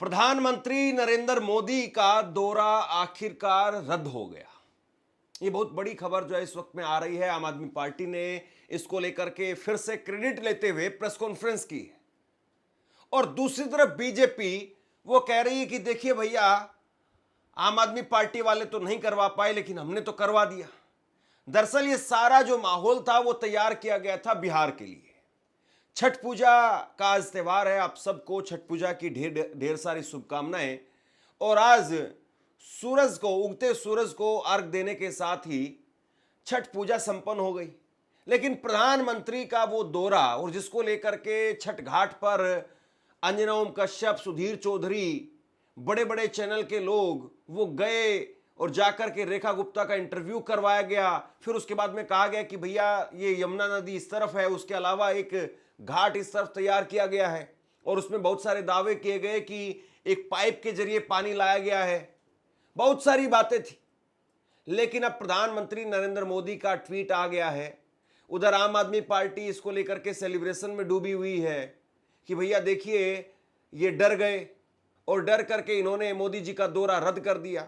प्रधानमंत्री नरेंद्र मोदी का दौरा आखिरकार रद्द हो गया। ये बहुत बड़ी खबर जो है इस वक्त में आ रही है। आम आदमी पार्टी ने इसको लेकर के फिर से क्रेडिट लेते हुए प्रेस कॉन्फ्रेंस की है और दूसरी तरफ बीजेपी वो कह रही है कि देखिए भैया, आम आदमी पार्टी वाले तो नहीं करवा पाए लेकिन हमने तो करवा दिया। दरअसल ये सारा जो माहौल था वो तैयार किया गया था बिहार के लिए। छठ पूजा का आज त्यौहार है। आप सबको छठ पूजा की ढेर ढेर सारी शुभकामनाएं। और आज सूरज को, उगते सूरज को अर्घ देने के साथ ही छठ पूजा संपन्न हो गई। लेकिन प्रधानमंत्री का वो दौरा और जिसको लेकर के छठ घाट पर अंजना ओम कश्यप, सुधीर चौधरी, बड़े बड़े चैनल के लोग वो गए और जाकर के रेखा गुप्ता का इंटरव्यू करवाया गया। फिर उसके बाद में कहा गया कि भैया ये यमुना नदी इस तरफ है, उसके अलावा एक घाट इस तरफ तैयार किया गया है और उसमें बहुत सारे दावे किए गए कि एक पाइप के जरिए पानी लाया गया है। बहुत सारी बातें थी। लेकिन अब प्रधानमंत्री नरेंद्र मोदी का ट्वीट आ गया है। उधर आम आदमी पार्टी इसको लेकर के सेलिब्रेशन में डूबी हुई है कि भैया देखिए ये डर गए और डर करके इन्होंने मोदी जी का दौरा रद्द कर दिया।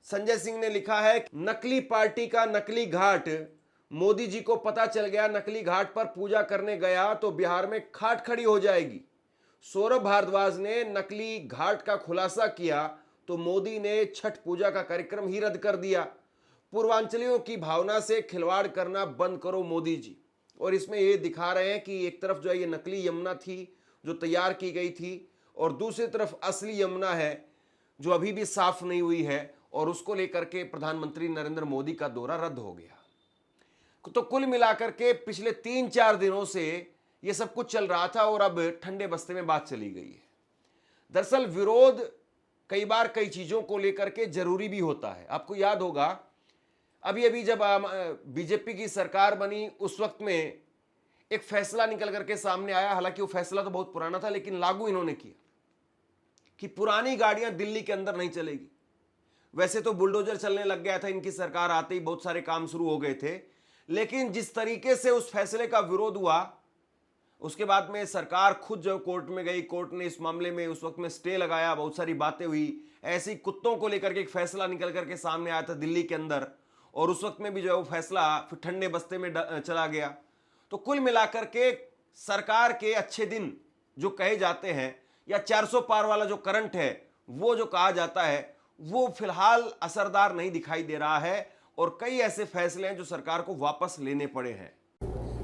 संजय सिंह ने लिखा है, नकली पार्टी का नकली घाट, मोदी जी को पता चल गया नकली घाट पर पूजा करने गया तो बिहार में खाट खड़ी हो जाएगी। सौरभ भारद्वाज ने नकली घाट का खुलासा किया तो मोदी ने छठ पूजा का कार्यक्रम ही रद्द कर दिया। पूर्वांचलियों की भावना से खिलवाड़ करना बंद करो मोदी जी। और इसमें ये दिखा रहे हैं कि एक तरफ जो है ये नकली यमुना थी जो तैयार की गई थी और दूसरी तरफ असली यमुना है जो अभी भी साफ नहीं हुई है और उसको लेकर के प्रधानमंत्री नरेंद्र मोदी का दौरा रद्द हो गया। तो कुल मिलाकर के पिछले 3-4 दिनों से ये सब कुछ चल रहा था और अब ठंडे बस्ते में बात चली गई है। दरअसल विरोध कई बार कई चीजों को लेकर के जरूरी भी होता है। आपको याद होगा अभी जब बीजेपी की सरकार बनी उस वक्त में एक फैसला निकल करके सामने आया। हालांकि वो फैसला तो बहुत पुराना था लेकिन लागू इन्होंने किया कि पुरानी गाड़ियां दिल्ली के अंदर नहीं चलेगी। वैसे तो बुलडोजर चलने लग गया था, इनकी सरकार आते ही बहुत सारे काम शुरू हो गए थे। लेकिन जिस तरीके से उस फैसले का विरोध हुआ उसके बाद में सरकार खुद जो कोर्ट में गई, कोर्ट ने इस मामले में उस वक्त में स्टे लगाया, बहुत सारी बातें हुई। ऐसे ही कुत्तों को लेकर के एक फैसला निकल करके सामने आया था दिल्ली के अंदर और उस वक्त में भी जो है वो फैसला फिर ठंडे बस्ते में चला गया। तो कुल मिलाकर के सरकार के अच्छे दिन जो कहे जाते हैं या 400 पार वाला जो करंट है वो जो कहा जाता है वो फिलहाल असरदार नहीं दिखाई दे रहा है और कई ऐसे फैसले हैं जो सरकार को वापस लेने पड़े हैं।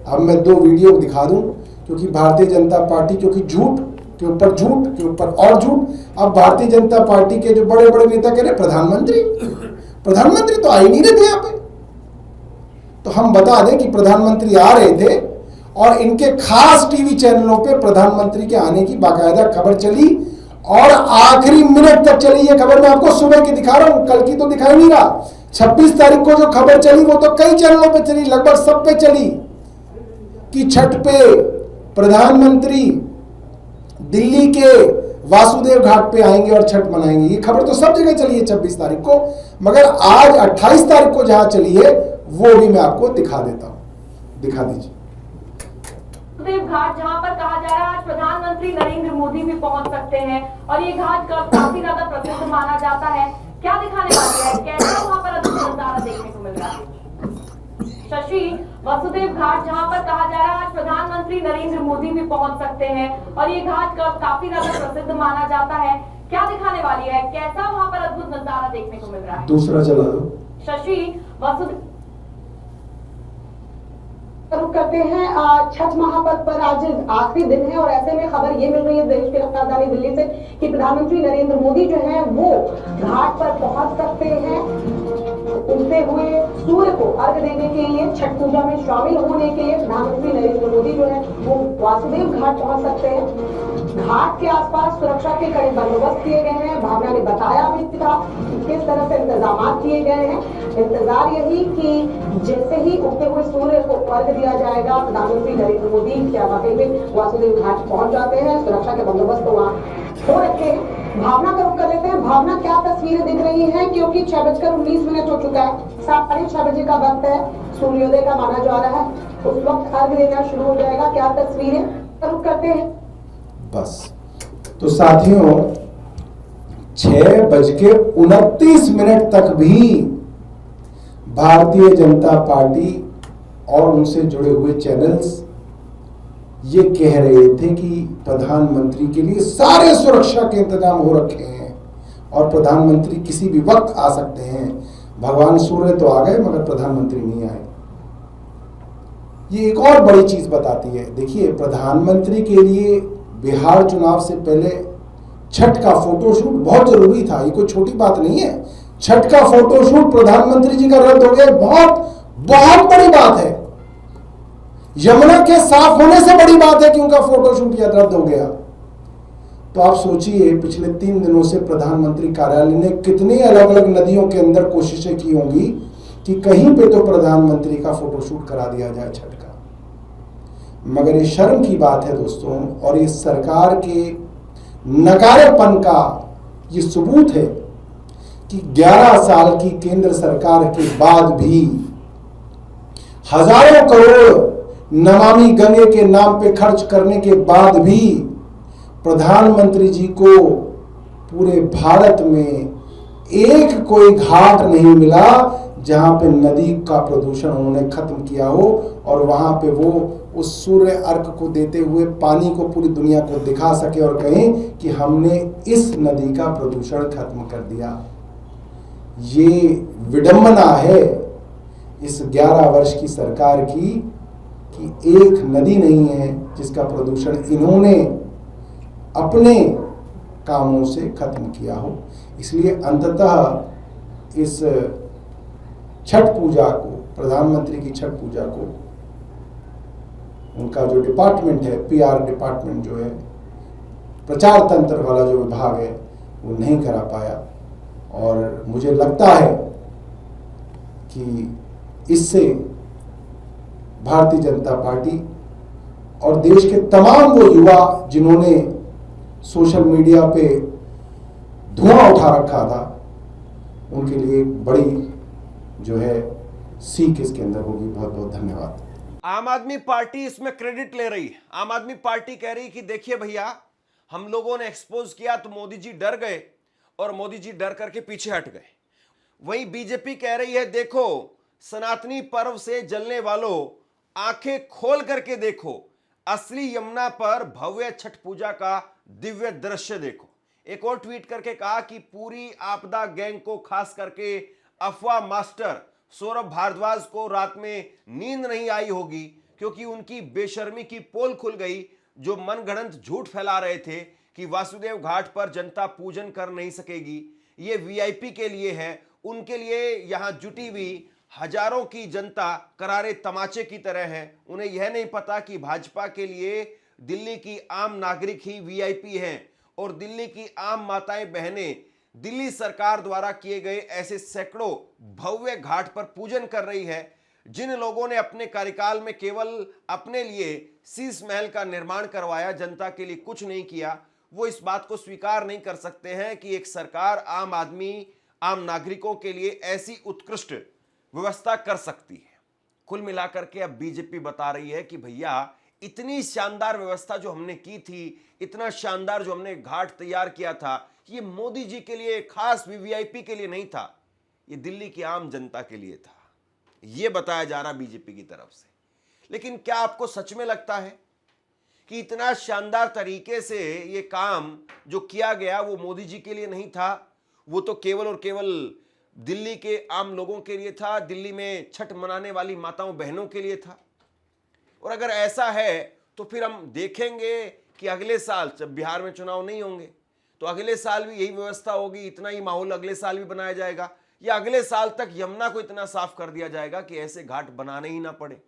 अब मैं 2 वीडियो दिखा दूं क्योंकि भारतीय जनता पार्टी क्योंकि झूठ के ऊपर और झूठ। अब भारतीय जनता पार्टी के जो बड़े बड़े नेता कह रहे प्रधानमंत्री तो आ ही नहीं रहे थे यहाँ पे। तो हम बता दें कि प्रधानमंत्री आ रहे थे और इनके खास टीवी चैनलों पे प्रधानमंत्री के आने की बाकायदा खबर चली और आखिरी मिनट तक चली। ये खबर मैं आपको सुबह की दिखा रहा हूं, कल की तो दिखाई नहीं रहा। 26 तारीख को जो खबर चली वो तो कई चैनलों पे चली, लगभग सब पे चली कि छठ पे प्रधानमंत्री दिल्ली के वासुदेव घाट पे आएंगे और छठ मनाएंगे। ये खबर तो सब जगह चली है 26 तारीख को, मगर आज 28 तारीख को जहां चली है वो भी मैं आपको दिखा देता हूं। दिखा दीजिए। वासुदेव घाट जहां पर कहा जा रहा है आज प्रधानमंत्री नरेंद्र मोदी भी पहुंच सकते हैं और ये घाट काफी ज्यादा प्रसिद्ध माना जाता है। क्या दिखाने वाली है, कैसा वहां पर अद्भुत नजारा देखने को मिल रहा है? शशि, वासुदेव घाट जहां पर कहा जा रहा है आज प्रधानमंत्री नरेंद्र मोदी भी पहुंच सकते हैं और ये घाट काफी ज्यादा प्रसिद्ध माना जाता है। क्या दिखाने वाली है, कैसा वहां पर अद्भुत नजारा देखने को मिल रहा है? दूसरा चला दो। शशि, वासुदेव रुक करते हैं। छठ महापर्व पर आज आखिरी दिन है और ऐसे में खबर ये मिल रही है देश की राजधानी दिल्ली से कि प्रधानमंत्री नरेंद्र मोदी जो है वो घाट पर पहुंच सकते हैं। उगते हुए सूर्य को अर्घ देने के लिए, छठ पूजा में शामिल होने के लिए प्रधानमंत्री नरेंद्र मोदी जो है वो वासुदेव घाट पहुंच सकते हैं। घाट के आसपास सुरक्षा के कड़े बंदोबस्त किए गए हैं। भावना ने बताया भी था किस तरह से इंतजाम किए गए हैं। इंतजार यही कि जैसे ही उगते हुए सूर्य को अर्घ दिया जाएगा प्रधानमंत्री नरेंद्र मोदी क्या वाकई में वासुदेव घाट पहुंच जाते हैं। सुरक्षा के बंदोबस्त तो वहाँ हो रखे हैं। भावना का रुख कर लेते हैं। भावना, क्या तस्वीरें दिख रही हैं क्योंकि 6:19 हो चुका है, 6:30 बजे का वक्त है, सूर्योदय का माना जा रहा है। उस वक्त अर्घ देना शुरू हो जाएगा। क्या तस्वीरें रुख करते हैं। बस तो साथियों 6:29 तक भी भारतीय जनता पार्टी और उनसे जुड़े हुए चैनल्स ये कह रहे थे कि प्रधानमंत्री के लिए सारे सुरक्षा के इंतजाम हो रखे हैं और प्रधानमंत्री किसी भी वक्त आ सकते हैं। भगवान सूर्य तो आ गए मगर प्रधानमंत्री नहीं आए। ये एक और बड़ी चीज बताती है। देखिए, प्रधानमंत्री के लिए बिहार चुनाव से पहले छठ का फोटोशूट बहुत जरूरी था। ये कोई छोटी बात नहीं है। छठ का फोटोशूट प्रधानमंत्री जी का रद्द हो गया, बहुत बहुत बड़ी बात है। यमुना के साफ होने से बड़ी बात है कि उनका फोटोशूट रद्द हो गया। तो आप सोचिए, पिछले 3 दिनों से प्रधानमंत्री कार्यालय ने कितनी अलग अलग नदियों के अंदर कोशिशें की होंगी कि कहीं पे तो प्रधानमंत्री का फोटोशूट करा दिया जाए छठ का। मगर ये शर्म की बात है दोस्तों, और ये सरकार के नकारेपन का ये सबूत है कि 11 साल की केंद्र सरकार के बाद भी हजारों करोड़ नमामि गंगे के नाम पे खर्च करने के बाद भी प्रधानमंत्री जी को पूरे भारत में एक कोई घाट नहीं मिला जहां पे नदी का प्रदूषण उन्होंने खत्म किया हो और वहां पे वो उस सूर्य अर्घ को देते हुए पानी को पूरी दुनिया को दिखा सके और कहें कि हमने इस नदी का प्रदूषण खत्म कर दिया। ये विडंबना है इस 11 वर्ष की सरकार की कि एक नदी नहीं है जिसका प्रदूषण इन्होंने अपने कामों से खत्म किया हो। इसलिए अंततः इस छठ पूजा को, प्रधानमंत्री की छठ पूजा को, उनका जो डिपार्टमेंट है, पीआर डिपार्टमेंट जो है, प्रचार तंत्र वाला जो विभाग है, वो नहीं करा पाया। और मुझे लगता है कि इससे भारतीय जनता पार्टी और देश के तमाम वो युवा जिन्होंने सोशल मीडिया पे धुआं उठा रखा था, उनके लिए बड़ी जो है सीख इसके अंदर होगी। बहुत बहुत धन्यवाद। आम आदमी पार्टी इसमें क्रेडिट ले रही है। आम आदमी पार्टी कह रही कि देखिए भैया, हम लोगों ने एक्सपोज किया तो मोदी जी डर गए और मोदी जी डर करके पीछे हट गए। वहीं बीजेपी कह रही है देखो, सनातनी पर्व से जलने वालों, आंखें खोल करके देखो, असली यमुना पर भव्य छठ पूजा का दिव्य दृश्य देखो। एक और ट्वीट करके कहा कि पूरी आपदा गैंग को, खास करके अफवाह मास्टर सौरभ भारद्वाज को रात में नींद नहीं आई होगी, क्योंकि उनकी बेशर्मी की पोल खुल गई। जो मनगढ़ंत झूठ फैला रहे थे कि वासुदेव घाट पर जनता पूजन कर नहीं सकेगी, ये वीआईपी के लिए है, उनके लिए यहां जुटी हुई हजारों की जनता करारे तमाचे की तरह है। उन्हें यह नहीं पता कि भाजपा के लिए दिल्ली की आम नागरिक ही वीआईपी हैं और दिल्ली की आम माताएं बहनें दिल्ली सरकार द्वारा किए गए ऐसे सैकड़ों भव्य घाट पर पूजन कर रही है। जिन लोगों ने अपने कार्यकाल में केवल अपने लिए शीश महल का निर्माण करवाया, जनता के लिए कुछ नहीं किया, वो इस बात को स्वीकार नहीं कर सकते हैं कि एक सरकार आम आदमी, आम नागरिकों के लिए ऐसी उत्कृष्ट व्यवस्था कर सकती है। कुल मिलाकर के अब बीजेपी बता रही है कि भैया, इतनी शानदार व्यवस्था जो हमने की थी, इतना शानदार जो हमने घाट तैयार किया था, ये मोदी जी के लिए, खास वीवीआईपी के लिए नहीं था, ये दिल्ली की आम जनता के लिए था। ये बताया जा रहा बीजेपी की तरफ से। लेकिन क्या आपको सच में लगता है कि इतना शानदार तरीके से ये काम जो किया गया वो मोदी जी के लिए नहीं था? वो तो केवल और केवल दिल्ली के आम लोगों के लिए था, दिल्ली में छठ मनाने वाली माताओं बहनों के लिए था। और अगर ऐसा है तो फिर हम देखेंगे कि अगले साल जब बिहार में चुनाव नहीं होंगे तो अगले साल भी यही व्यवस्था होगी, इतना ही माहौल अगले साल भी बनाया जाएगा, या अगले साल तक यमुना को इतना साफ कर दिया जाएगा कि ऐसे घाट बनाने ही ना पड़े।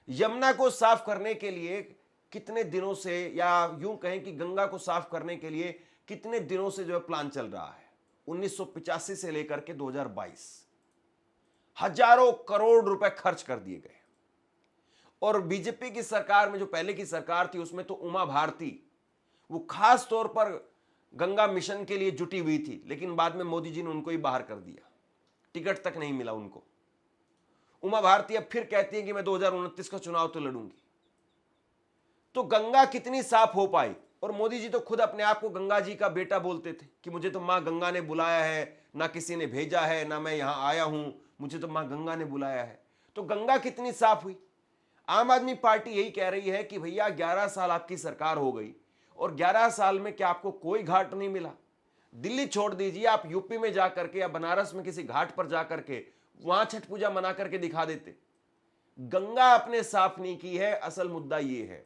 यमुना को साफ करने के लिए कितने दिनों से, या यूं कहें कि गंगा को साफ करने के लिए कितने दिनों से जो है प्लान चल रहा है। 1985 से लेकर के 2022 हजारों करोड़ रुपए खर्च कर दिए गए। और बीजेपी की सरकार में, जो पहले की सरकार थी, उसमें तो उमा भारती वो खास तौर पर गंगा मिशन के लिए जुटी हुई थी, लेकिन बाद में मोदी जी ने उनको ही बाहर कर दिया, टिकट तक नहीं मिला उनको। उमा भारती अब फिर कहती है कि मैं 2029 का चुनाव तो लड़ूंगी। तो गंगा कितनी साफ हो पाई? और मोदी जी तो खुद अपने आप को गंगा जी का बेटा बोलते थे कि मुझे तो माँ गंगा ने बुलाया है, ना किसी ने भेजा है, ना मैं यहाँ आया हूं, मुझे तो माँ गंगा ने बुलाया है। तो गंगा कितनी साफ हुई। आम आदमी पार्टी यही कह रही है कि भैया 11 साल आपकी सरकार हो गई और 11 साल में क्या आपको कोई घाट नहीं मिला। दिल्ली छोड़ दीजिए, आप यूपी में जाकर के या बनारस में किसी घाट पर जाकर के वहां छठ पूजा मना करके दिखा देते। गंगा आपने साफ नहीं की है। असल मुद्दा ये है,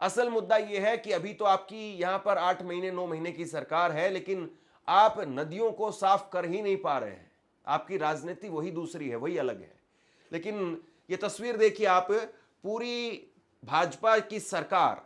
असल मुद्दा ये है कि अभी तो आपकी यहां पर 8 महीने 9 महीने की सरकार है, लेकिन आप नदियों को साफ कर ही नहीं पा रहे हैं। आपकी राजनीति वही दूसरी है, वही अलग है। लेकिन ये तस्वीर देखिए आप, पूरी भाजपा की सरकार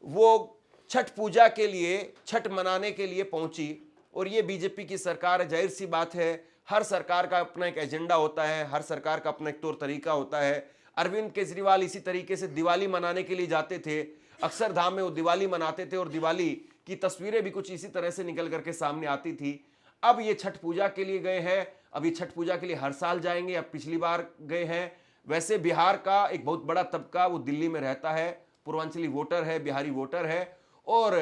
वो छठ पूजा के लिए, छठ मनाने के लिए पहुंची और ये बीजेपी की सरकार है। जाहिर सी बात है, हर सरकार का अपना एक एजेंडा होता है, हर सरकार का अपना एक तौर तरीका होता है। अरविंद केजरीवाल इसी तरीके से दिवाली मनाने के लिए जाते थे, अक्षरधाम में वो दिवाली मनाते थे और दिवाली की तस्वीरें भी कुछ इसी तरह से निकल करके सामने आती थी। अब ये छठ पूजा के लिए गए हैं, अब ये छठ पूजा के लिए हर साल जाएंगे, अब पिछली बार गए हैं। वैसे बिहार का एक बहुत बड़ा तबका वो दिल्ली में रहता है, पूर्वांचली वोटर है, बिहारी वोटर है और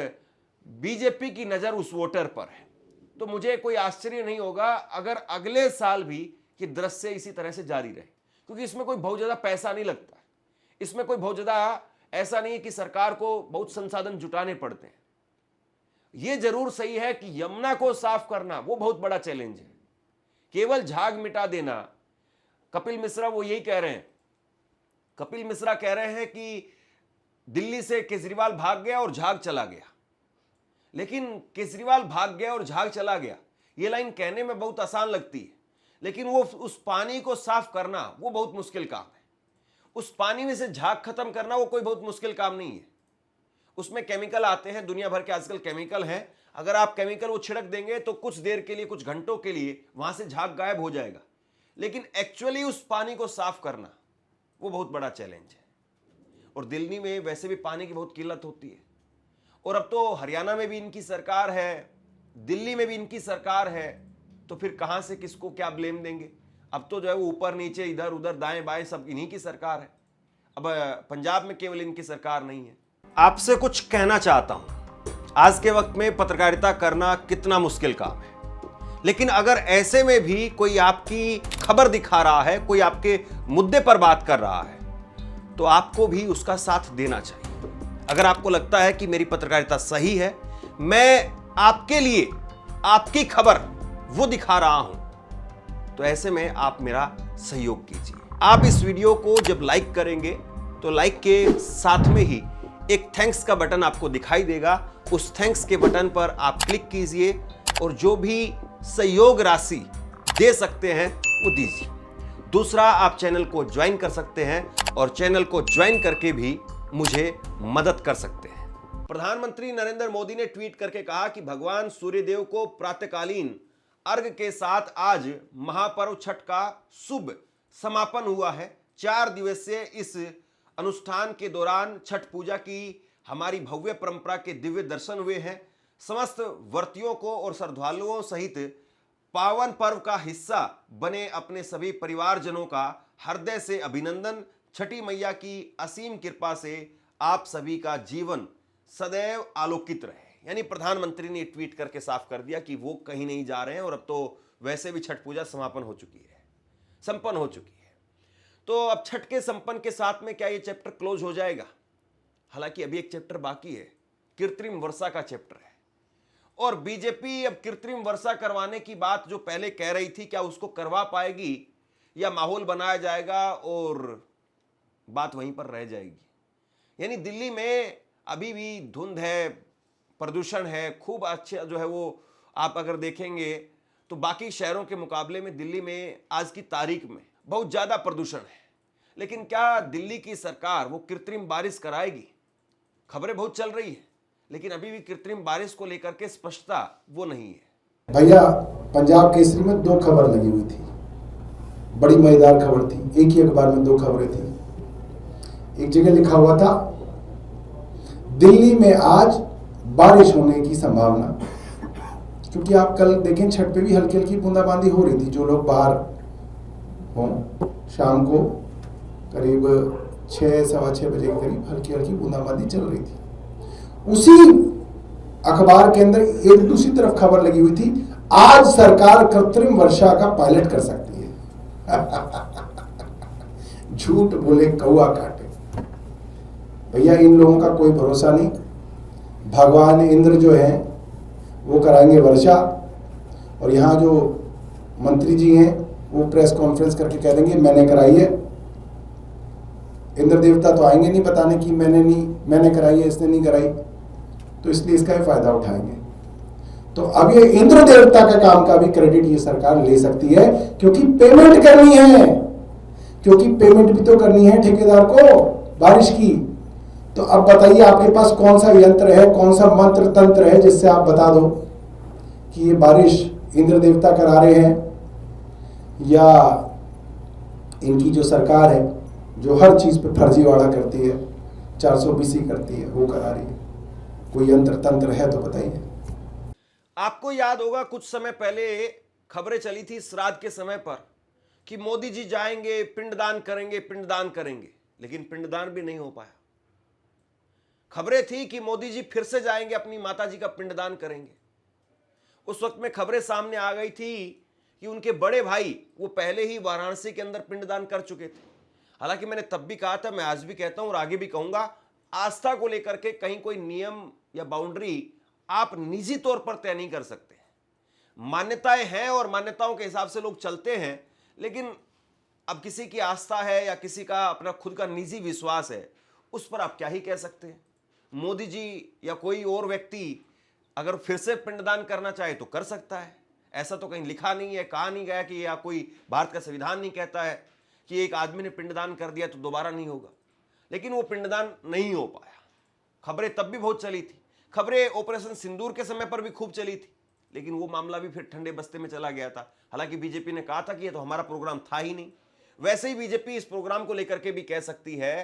बीजेपी की नजर उस वोटर पर है। तो मुझे कोई आश्चर्य नहीं होगा अगर अगले साल भी ये दृश्य इसी तरह से जारी रहे, क्योंकि इसमें कोई बहुत ज्यादा पैसा नहीं लगता, इसमें कोई बहुत ज्यादा ऐसा नहीं है कि सरकार को बहुत संसाधन जुटाने पड़ते हैं। यह जरूर सही है कि यमुना को साफ करना वो बहुत बड़ा चैलेंज है, केवल झाग मिटा देना। कपिल मिश्रा वो यही कह रहे हैं, कपिल मिश्रा कह रहे हैं कि दिल्ली से केजरीवाल भाग गया और झाग चला गया। लेकिन केजरीवाल भाग गया और झाग चला गया, ये लाइन कहने में बहुत आसान लगती है, लेकिन वो उस पानी को साफ करना वो बहुत मुश्किल काम है। उस पानी में से झाग खत्म करना वो कोई बहुत मुश्किल काम नहीं है। उसमें केमिकल आते हैं, दुनिया भर के आजकल केमिकल हैं। अगर आप केमिकल वो छिड़क देंगे तो कुछ देर के लिए, कुछ घंटों के लिए वहां से झाग गायब हो जाएगा, लेकिन एक्चुअली उस पानी को साफ करना वो बहुत बड़ा चैलेंज है। और दिल्ली में वैसे भी पानी की बहुत किल्लत होती है, और अब तो हरियाणा में भी इनकी सरकार है, दिल्ली में भी इनकी सरकार है, तो फिर कहां से किसको क्या ब्लेम देंगे। अब तो जो है वो ऊपर नीचे इधर उधर दाएं बाएं सब इन्हीं की सरकार है। अब पंजाब में केवल इनकी सरकार नहीं है। आपसे कुछ कहना चाहता हूं, आज के वक्त में पत्रकारिता करना कितना मुश्किल काम है, लेकिन अगर ऐसे में भी कोई आपकी खबर दिखा रहा है, कोई आपके मुद्दे पर बात कर रहा है, तो आपको भी उसका साथ देना चाहिए। अगर आपको लगता है कि मेरी पत्रकारिता सही है, मैं आपके लिए आपकी खबर वो दिखा रहा हूं, तो ऐसे में आप मेरा सहयोग कीजिए। आप इस वीडियो को जब लाइक करेंगे तो लाइक के साथ में ही एक थैंक्स का बटन आपको दिखाई देगा। उस थैंक्स के बटन पर आप क्लिक कीजिए और जो भी सहयोग राशि दे सकते हैं वो दीजिए। दूसरा, आप चैनल को ज्वाइन कर सकते हैं और चैनल को ज्वाइन करके भी मुझे मदद कर सकते हैं। प्रधानमंत्री नरेंद्र मोदी ने ट्वीट करके कहा कि भगवान सूर्यदेव को प्रातःकालीन अर्घ के साथ आज महापर्व छठ का शुभ समापन हुआ है। 4 दिवसीय इस अनुष्ठान के दौरान छठ पूजा की हमारी भव्य परंपरा के दिव्य दर्शन हुए हैं। समस्त व्रतियों को और श्रद्धालुओं सहित पावन पर्व का हिस्सा बने अपने सभी परिवारजनों का हृदय से अभिनंदन। छठी मैया की असीम कृपा से आप सभी का जीवन सदैव आलोकित रहे। यानी प्रधानमंत्री ने ट्वीट करके साफ कर दिया कि वो कहीं नहीं जा रहे हैं और अब तो वैसे भी छठ पूजा समापन हो चुकी है, संपन्न हो चुकी है। तो अब छठ के संपन्न के साथ में क्या ये चैप्टर क्लोज हो जाएगा? हालांकि अभी एक चैप्टर बाकी है, कृत्रिम वर्षा का चैप्टर है। और बीजेपी अब कृत्रिम वर्षा करवाने की बात जो पहले कह रही थी, क्या उसको करवा पाएगी या माहौल बनाया जाएगा और बात वहीं पर रह जाएगी? यानी दिल्ली में अभी भी धुंध है, प्रदूषण है, खूब अच्छा जो है वो आप अगर देखेंगे तो बाकी शहरों के मुकाबले में दिल्ली में आज की तारीख में बहुत ज़्यादा प्रदूषण है। लेकिन क्या दिल्ली की सरकार वो कृत्रिम बारिश कराएगी? खबरें बहुत चल रही है, लेकिन अभी भी कृत्रिम बारिश को लेकर के स्पष्टता वो नहीं है। भैया, पंजाब केसरी में 2 खबर लगी हुई थी, बड़ी मजेदार खबर थी। एक ही अखबार में 2 खबरें थी। एक जगह लिखा हुआ था दिल्ली में आज बारिश होने की संभावना, क्योंकि आप कल देखें छठ पे भी हल्की हल्की बूंदाबांदी हो रही थी। जो लोग बाहर हों, शाम को करीब 6 सवा 6 बजे के करीब हल्की हल्की बूंदाबांदी चल रही थी। उसी अखबार के अंदर एक दूसरी तरफ खबर लगी हुई थी, आज सरकार कृत्रिम वर्षा का पायलट कर सकती है। झूठ बोले कौआ काटे। भैया इन लोगों का कोई भरोसा नहीं। भगवान इंद्र जो है वो कराएंगे वर्षा, और यहाँ जो मंत्री जी हैं वो प्रेस कॉन्फ्रेंस करके कह देंगे मैंने कराई है। इंद्र देवता तो आएंगे नहीं बताने कि मैंने कराई है, इसने नहीं कराई, तो इसलिए इसका ही फायदा उठाएंगे। तो अब ये इंद्र देवता के काम का भी क्रेडिट ये सरकार ले सकती है, क्योंकि पेमेंट करनी है, क्योंकि पेमेंट भी तो करनी है ठेकेदार को बारिश की। तो अब बताइए आपके पास कौन सा यंत्र है, कौन सा मंत्र तंत्र है जिससे आप बता दो कि ये बारिश इंद्र देवता करा रहे हैं, या इनकी जो सरकार है जो हर चीज पे फर्जीवाड़ा करती है, 420 करती है, वो करा रही है। कोई यंत्र तंत्र है तो बताइए। आपको याद होगा कुछ समय पहले खबरें चली थी श्राद्ध के समय पर कि मोदी जी जाएंगे, पिंडदान करेंगे, लेकिन पिंडदान भी नहीं हो पाया। खबरें थी कि मोदी जी फिर से जाएंगे, अपनी माता जी का पिंडदान करेंगे। उस वक्त में खबरें सामने आ गई थी कि उनके बड़े भाई वो पहले ही वाराणसी के अंदर पिंडदान कर चुके थे। हालांकि मैंने तब भी कहा था, मैं आज भी कहता हूं और आगे भी कहूंगा, आस्था को लेकर के कहीं कोई नियम या बाउंड्री आप निजी तौर पर तय नहीं कर सकते। मान्यताएं हैं और मान्यताओं के हिसाब से लोग चलते हैं, लेकिन अब किसी की आस्था है या किसी का अपना खुद का निजी विश्वास है, उस पर आप क्या ही कह सकते हैं। मोदी जी या कोई और व्यक्ति अगर फिर से पिंडदान करना चाहे तो कर सकता है। ऐसा तो कहीं लिखा नहीं है, कहा नहीं गया कि या कोई भारत का संविधान नहीं कहता है कि एक आदमी ने पिंडदान कर दिया तो दोबारा नहीं होगा। लेकिन वो पिंडदान नहीं हो पाया। खबरें तब भी बहुत चली थी, खबरें ऑपरेशन सिंदूर के समय पर भी खूब चली थी, लेकिन वो मामला भी फिर ठंडे बस्ते में चला गया था। हालांकि बीजेपी ने कहा था कि ये तो हमारा प्रोग्राम था ही नहीं। वैसे ही बीजेपी इस प्रोग्राम को लेकर के भी कह सकती है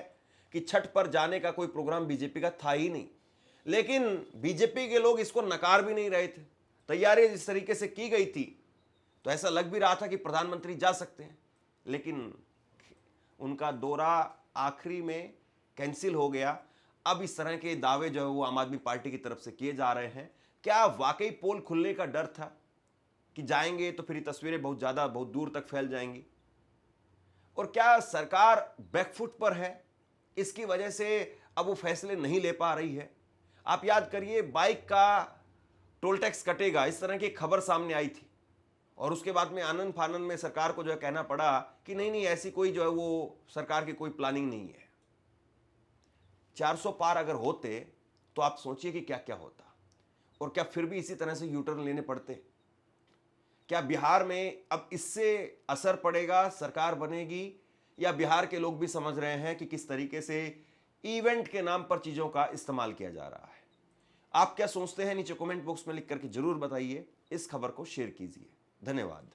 कि छठ पर जाने का कोई प्रोग्राम बीजेपी का था ही नहीं, लेकिन बीजेपी के लोग इसको नकार भी नहीं रहे थे। तैयारी जिस तरीके से की गई थी तो ऐसा लग भी रहा था कि प्रधानमंत्री जा सकते हैं, लेकिन उनका दौरा आखिरी में कैंसिल हो गया। अब इस तरह के दावे जो है वो आम आदमी पार्टी की तरफ से किए जा रहे हैं। क्या वाकई पोल खुलने का डर था कि जाएंगे तो फिर ये तस्वीरें बहुत दूर तक फैल जाएंगी? और क्या सरकार बैकफुट पर है, इसकी वजह से अब वो फैसले नहीं ले पा रही है? आप याद करिए, बाइक का टोल टैक्स कटेगा, इस तरह की खबर सामने आई थी, और उसके बाद में आनंद फानंद में सरकार को जो है कहना पड़ा कि नहीं ऐसी कोई जो है वो सरकार की कोई प्लानिंग नहीं है। 400 पार अगर होते तो आप सोचिए कि क्या क्या होता, और क्या फिर भी इसी तरह से यू टर्न लेने पड़ते? क्या बिहार में अब इससे असर पड़ेगा, सरकार बनेगी, या बिहार के लोग भी समझ रहे हैं कि किस तरीके से इवेंट के नाम पर चीजों का इस्तेमाल किया जा रहा है? आप क्या सोचते हैं नीचे कमेंट बॉक्स में लिख करके जरूर बताइए। इस खबर को शेयर कीजिए। धन्यवाद।